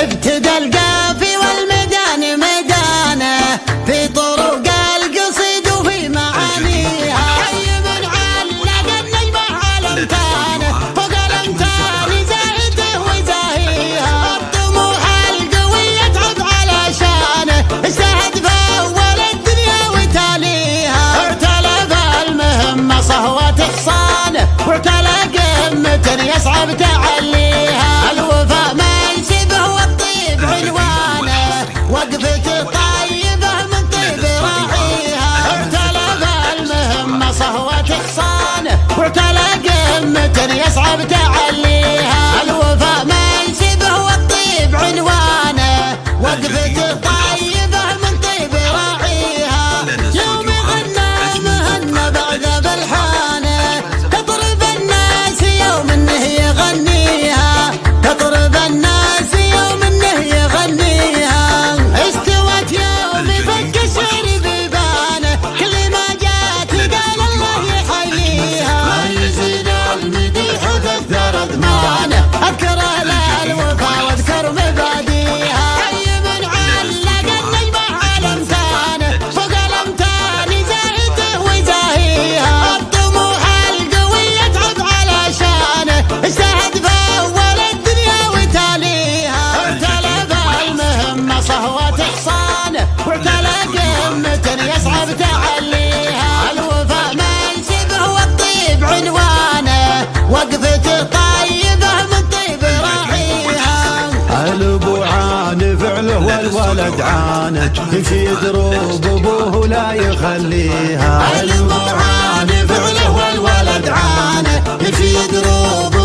ابتدى القافي والميدان ميدانه في طرق القصيد وفي معانيها. حي من علق النجمة على امتانه فوق الامتان زاهده وزاهيها. الطموح القوي يتعب على شانه اجتهد في اول الدنيا وتاليها. ارتلى في المهمة صهوة احصانه وارتلى قمة يصعب تعليها. الوفاء منسبه والطيب عنوانه وقفته طيبه من طيب راعيها. ارتلى في المهمة صهوة احصانه وارتلى قمة يصعب تعليها. الوفاء منسبه والطيب عنوانه وقفته طيبه من طيب راعيها. يوم غنى مهنا بعد بالحانه تطرب الناس يوم انه يغنيها. تطرب الناس يوم انه يغنيها. استوت يوم فك الشعر بيبانه كل ما جات قال الله يحييها. ما يزيد المديح وتكثر اضمانه اذكر اهل الوفا واذكر مباديها. حي من علق النجمة على امتانه فوق الامتان زاهده وزاهيها. الطموح القوي يتعب على شانه اجتهد في اول الدنيا وتاليها. ارتلى في المهمة صهوة احصانه وارتلى قمة يصعب تعليها. الوفاء منسبه والطيب عنوانه وقفته طيبه من طيب راعيها. الابو عاني فعله والولد عانه يمشي يدروب ابوه لا يخليها. الابو عاني فعله والولد عانه يمشي يدروب